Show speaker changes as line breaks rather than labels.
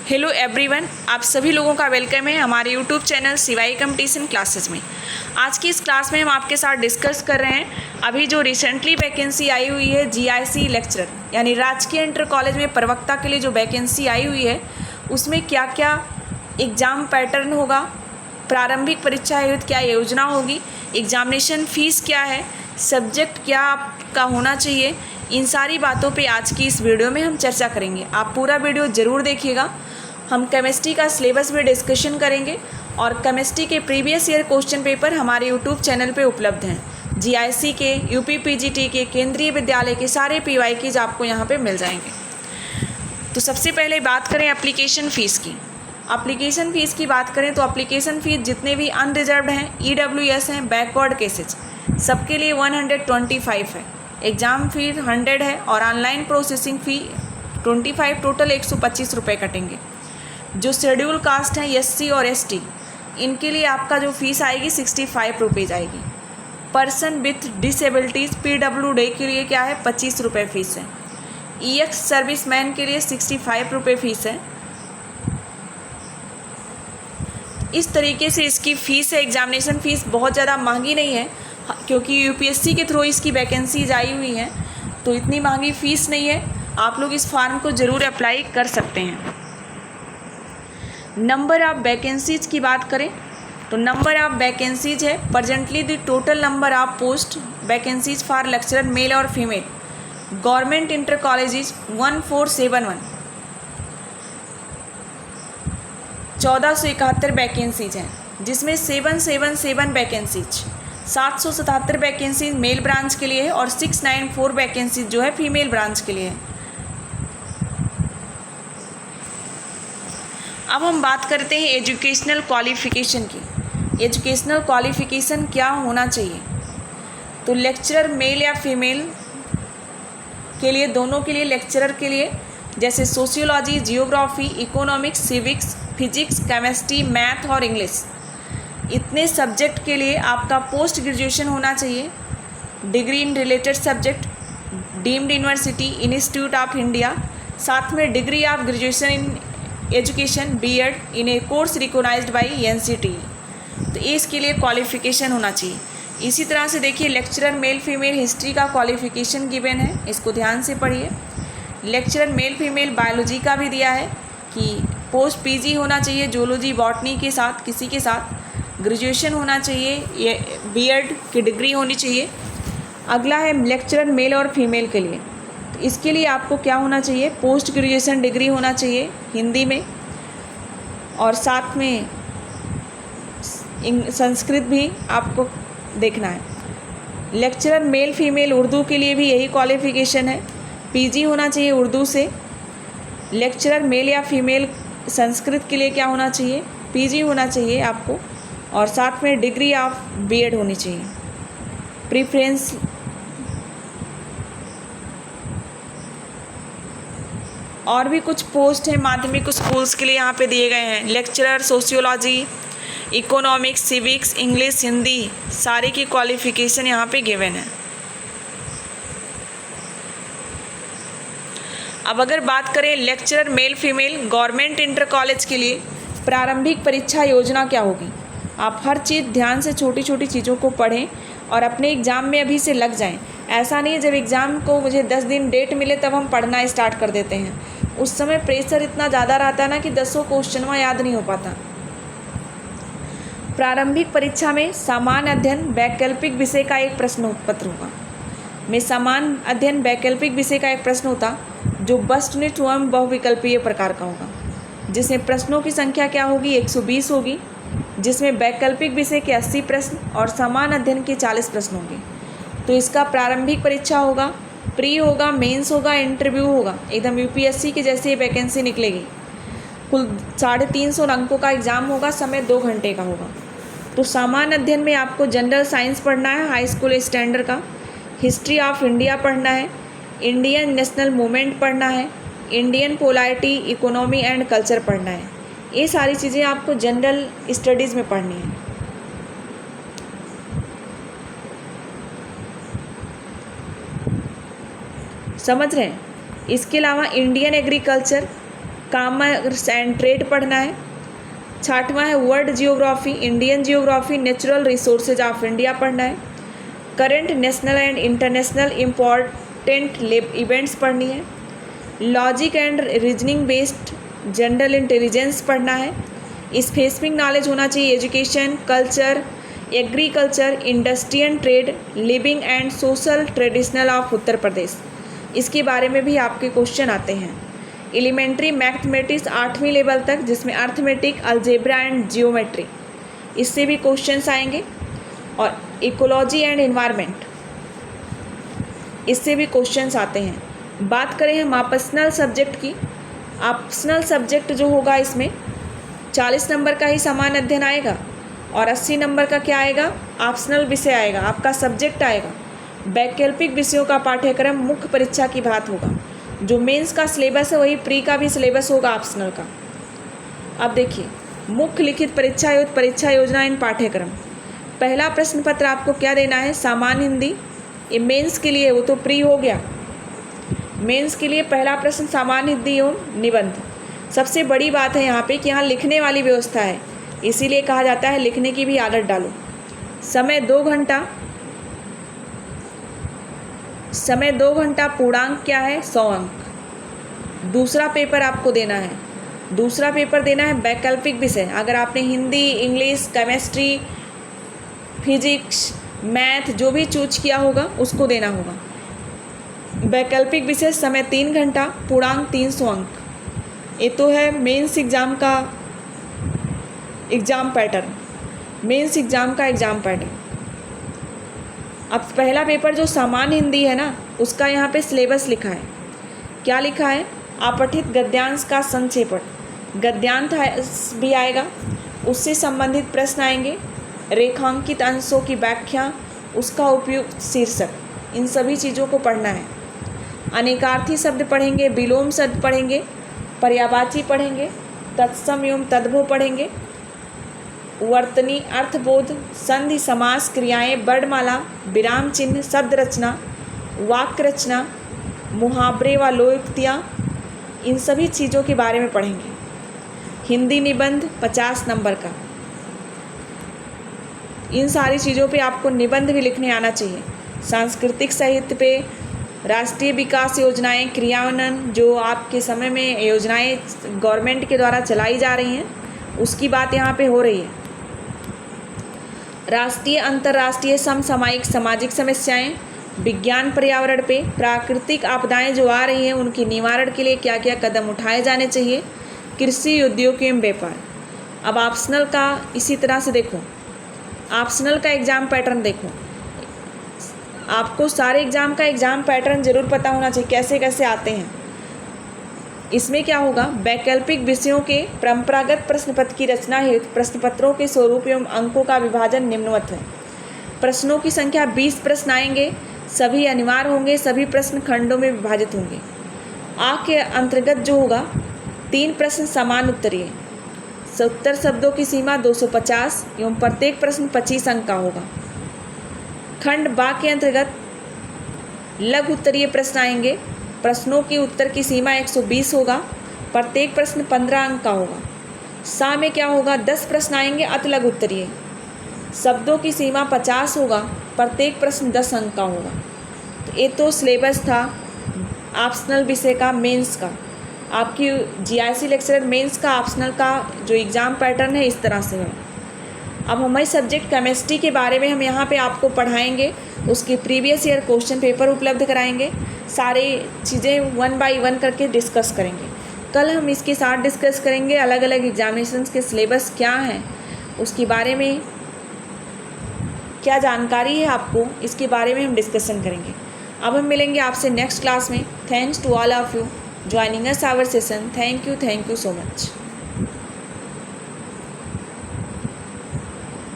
Hello everyone, आप सभी लोगों का वेलकम है हमारे YouTube channel Shivai competition classes में। आज की इस क्लास में हम आपके साथ डिस्कस कर रहे हैं अभी जो रिसेंटली वैकेंसी आई हुई है जीआईसी लेक्चरर यानी राजकीय इंटर कॉलेज में प्रवक्ता के लिए जो वैकेंसी आई हुई है उसमें क्या क्या एग्ज़ाम पैटर्न होगा, प्रारंभिक परीक्षा हेतु क्या योजना होगी, एग्जामिनेशन फ़ीस क्या है, सब्जेक्ट क्या आपका होना चाहिए, इन सारी बातों पे आज की इस वीडियो में हम चर्चा करेंगे। आप पूरा वीडियो ज़रूर देखिएगा। हम केमिस्ट्री का सिलेबस भी डिस्कशन करेंगे और केमिस्ट्री के प्रीवियस ईयर क्वेश्चन पेपर हमारे यूट्यूब चैनल पे उपलब्ध हैं। जीआईसी के, यूपी पीजीटी के, केंद्रीय विद्यालय के सारे पीवाईक्यूज आपको यहाँ पे मिल जाएंगे। तो सबसे पहले बात करें एप्लीकेशन फ़ीस की। एप्लीकेशन फ़ीस की बात करें तो एप्लीकेशन फ़ीस जितने भी अनरिजर्व्ड हैं, ईडब्ल्यूएस हैं, बैकवर्ड केसेज, सबके लिए 125 है। एग्ज़ाम फ़ी 100 है और ऑनलाइन प्रोसेसिंग फ़ी 25, टोटल 125 रुपये कटेंगे। जो शेड्यूल कास्ट हैं एससी और एसटी, इनके लिए आपका जो फ़ीस आएगी 65 रुपीज़ आएगी। पर्सन विथ डिसेबिलिटीज़ पीडब्ल्यूडी के लिए क्या है 25 रुपये फ़ीस है। ईएक्स सर्विसमैन के लिए 65 रुपये फ़ीस है। इस तरीके से इसकी फ़ीस है। एग्ज़ामिनेशन फ़ीस बहुत ज़्यादा महंगी नहीं है क्योंकि यूपीएससी के थ्रू इसकी वैकेंसीज आई हुई हैं, तो इतनी महंगी फ़ीस नहीं है। आप लोग इस फॉर्म को ज़रूर अप्लाई कर सकते हैं। नंबर ऑफ़ वैकेंसीज की बात करें तो नंबर ऑफ़ वैकेंसीज है presently the total number of post vacancies for lecturer male और female government inter colleges 1471, 1471 vacancies हैं, जिसमें 777 वैकेंसीज 777 वैकेंसीज मेल ब्रांच के लिए है और 694 वैकेंसीज जो है फीमेल ब्रांच के लिए है। अब हम बात करते हैं एजुकेशनल क्वालिफ़िकेशन की। एजुकेशनल क्वालिफ़िकेशन क्या होना चाहिए? तो लेक्चरर मेल या फीमेल के लिए, दोनों के लिए, लेक्चरर के लिए जैसे sociology, geography, economics, civics, physics, chemistry, math और इंग्लिश, इतने सब्जेक्ट के लिए आपका पोस्ट ग्रेजुएशन होना चाहिए। Degree in related subject deemed university, institute of India, साथ में degree of graduation in education BEd in a course recognised by NCT. तो ये इसके लिए क्वालिफ़िकेशन होना चाहिए। इसी तरह से देखिए लेक्चरर मेल फीमेल हिस्ट्री का क्वालिफ़िकेशन गिवन है, इसको ध्यान से पढ़िए। लेक्चरर मेल फीमेल बायोलॉजी का भी दिया है कि पोस्ट पीजी होना चाहिए जूलॉजी बॉटनी के साथ, किसी के साथ ग्रेजुएशन होना चाहिए, ये बीएड की डिग्री होनी चाहिए। अगला है लेक्चरर मेल और फीमेल के लिए, तो इसके लिए आपको क्या होना चाहिए, पोस्ट ग्रेजुएशन डिग्री होना चाहिए हिंदी में और साथ में संस्कृत भी आपको देखना है। लेक्चरर मेल फीमेल उर्दू के लिए भी यही क्वालिफ़िकेशन है, पीजी होना चाहिए उर्दू से। लेक्चरर मेल या फीमेल संस्कृत के लिए क्या होना चाहिए, पीजी होना चाहिए आपको और साथ में डिग्री ऑफ बीएड होनी चाहिए। प्रीफ्रेंस और भी कुछ पोस्ट हैं माध्यमिक स्कूल्स के लिए यहाँ पे दिए गए हैं। Lecturer sociology, economics, civics, English, Hindi, सारे की क्वालिफ़िकेशन यहाँ पे गिवन है। अब अगर बात करें lecturer male female government inter college के लिए प्रारंभिक परीक्षा योजना क्या होगी। आप हर चीज़ ध्यान से, छोटी छोटी चीज़ों को पढ़ें और अपने एग्ज़ाम में अभी से लग जाएं। ऐसा नहीं जब एग्ज़ाम को मुझे 10 दिन डेट मिले तब हम पढ़ना स्टार्ट कर देते हैं। उस समय प्रेशर इतना ज़्यादा रहता है ना कि 10 क्वेश्चन याद नहीं हो पाता। प्रारंभिक परीक्षा में सामान्य अध्ययन वैकल्पिक विषय का एक प्रश्न पत्र होगा। में सामान्य अध्ययन वैकल्पिक विषय का एक प्रश्न होता जो वस्तुनिष्ठ एवं बहुविकल्पीय प्रकार का होगा, जिसमें प्रश्नों की संख्या क्या होगी 120 होगी, जिसमें वैकल्पिक विषय के 80 प्रश्न और सामान्य अध्ययन के 40 प्रश्न होंगे। तो इसका प्रारंभिक परीक्षा होगा, प्री होगा, मेंस होगा, इंटरव्यू होगा, एकदम यूपीएससी के जैसे वैकेंसी निकलेगी। कुल 350 अंकों का एग्ज़ाम होगा, समय 2 घंटे का होगा। तो सामान्य अध्ययन में आपको जनरल साइंस पढ़ना है हाई स्कूल स्टैंडर्ड का, हिस्ट्री ऑफ इंडिया पढ़ना है, इंडियन नेशनल मूवमेंट पढ़ना है, Indian polity, economy and culture पढ़ना है। ये सारी चीज़ें आपको जनरल स्टडीज़ में पढ़नी है। समझ रहे हैं? इसके अलावा Indian agriculture commerce and trade पढ़ना है। 6वां है world geography, Indian geography, natural resources of India पढ़ना है। Current national and international important events पढ़नी है। Logic and reasoning based general intelligence पढ़ना है। स्पेसिफिक नॉलेज होना चाहिए education, culture, agriculture, industry and trade, living and social traditional of Uttar Pradesh, इसके बारे में भी आपके क्वेश्चन आते हैं। एलिमेंट्री मैथमेटिक्स 8वीं लेवल तक, जिसमें अर्थमेटिक, अलजेब्रा एंड जियोमेट्री, इससे भी क्वेश्चंस आएंगे। और इकोलॉजी एंड एनवायरनमेंट, इससे भी क्वेश्चंस आते हैं। बात करें हम ऑप्शनल सब्जेक्ट की, ऑप्शनल सब्जेक्ट जो होगा इसमें 40 नंबर का ही सामान्य अध्ययन आएगा और 80 नंबर का क्या आएगा, ऑप्शनल विषय आएगा, आपका सब्जेक्ट आएगा। वैकल्पिक विषयों का पाठ्यक्रम मुख्य परीक्षा की बात होगा। जो मेंस का सिलेबस है वही प्री का भी सिलेबस होगा ऑप्शनल का। अब देखिए, मुख्य लिखित परीक्षा योजना इन पाठ्यक्रम। पहला प्रश्न पत्र आपको क्या देना है, सामान्य हिंदी, ये मेंस के लिए, वो तो प्री हो गया। मेंस के लिए पहला प्रश्न सामान्य हिंदी एवं निबंध। सबसे बड़ी बात है यहाँ पे कि यहाँ लिखने वाली व्यवस्था है, इसीलिए कहा जाता है लिखने की भी आदत डालो। समय 2 घंटा, समय 2 घंटा, पूर्णांक क्या है, 100 अंक। दूसरा पेपर आपको देना है, दूसरा पेपर देना है वैकल्पिक विषय। अगर आपने Hindi, English, chemistry, physics, math जो भी चूज किया होगा उसको देना होगा। वैकल्पिक विषय, समय 3 घंटा, पूर्णांक 300 अंक। ये तो है मेंस एग्ज़ाम का एग्ज़ाम पैटर्न, मेंस एग्ज़ाम का एग्ज़ाम पैटर्न। अब पहला पेपर जो सामान्य हिंदी है ना, उसका यहाँ पे सिलेबस लिखा है। क्या लिखा है, अपठित गद्यांश का संक्षेपण, गद्यांश भी आएगा, उससे संबंधित प्रश्न आएंगे, रेखांकित अंशों की व्याख्या, उसका उपयुक्त शीर्षक, इन सभी चीज़ों को पढ़ना है। अनेकार्थी शब्द पढ़ेंगे, विलोम शब्द पढ़ेंगे, पर्यायवाची पढ़ेंगे, तत्सम एवं तद्भव पढ़ेंगे, वर्तनी, अर्थबोध, संधि, समास, क्रियाएं, वर्णमाला, विराम चिन्ह, शब्द रचना, वाक्य रचना, मुहावरे व लोकोक्तियाँ, इन सभी चीज़ों के बारे में पढ़ेंगे। हिंदी निबंध 50 नंबर का, इन सारी चीज़ों पे आपको निबंध भी लिखने आना चाहिए। सांस्कृतिक साहित्य पे, राष्ट्रीय विकास योजनाएं, क्रियान्वयन, जो आपके समय में योजनाएं गवर्नमेंट के द्वारा चलाई जा रही हैं उसकी बात यहाँ पे हो रही है। राष्ट्रीय अंतर्राष्ट्रीय समसामयिक सामाजिक समस्याएं, विज्ञान पर्यावरण पे, प्राकृतिक आपदाएं जो आ रही हैं उनके निवारण के लिए क्या क्या कदम उठाए जाने चाहिए, कृषि, उद्योग एवं व्यापार। अब ऑप्शनल का इसी तरह से देखो, ऑप्शनल का एग्ज़ाम पैटर्न देखो, आपको सारे एग्ज़ाम का एग्ज़ाम पैटर्न जरूर पता होना चाहिए कैसे कैसे आते हैं। इसमें क्या होगा, वैकल्पिक विषयों के परंपरागत प्रश्न पत्र की रचना हेतु प्रश्न पत्रों के स्वरूप एवं अंकों का विभाजन निम्नवत है। प्रश्नों की संख्या 20 प्रश्न आएंगे, सभी अनिवार्य होंगे, सभी प्रश्न खंडों में विभाजित होंगे। आ के अंतर्गत जो होगा 3 प्रश्न समान उत्तरीय, 70 शब्दों की सीमा 250 एवं प्रत्येक प्रश्न 25 अंक का होगा। खंड बा के अंतर्गत लघु उत्तरीय प्रश्न आएंगे, प्रश्नों की उत्तर की सीमा 120 होगा, प्रत्येक प्रश्न 15 अंक का होगा। सा में क्या होगा, 10 प्रश्न आएंगे अति लघु उत्तरीय, शब्दों की सीमा 50 होगा, प्रत्येक प्रश्न 10 अंक का होगा। तो ये तो सिलेबस था ऑप्शनल विषय का, मेंस का। आपकी जीआईसी लेक्चरर मेंस का ऑप्शनल का जो एग्ज़ाम पैटर्न है इस तरह से है। अब हमारे सब्जेक्ट केमिस्ट्री के बारे में हम यहाँ पे आपको पढ़ाएंगे, उसके प्रीवियस ईयर क्वेश्चन पेपर उपलब्ध कराएंगे, सारे चीज़ें 1 बाय 1 करके डिस्कस करेंगे। कल हम इसके साथ डिस्कस करेंगे अलग अलग एग्जामिनेशंस के सिलेबस क्या हैं, उसके बारे में क्या जानकारी है आपको, इसके बारे में हम डिस्कशन करेंगे। अब हम मिलेंगे आपसे नेक्स्ट क्लास में। Thanks to all of you joining us our session. Thank you so much.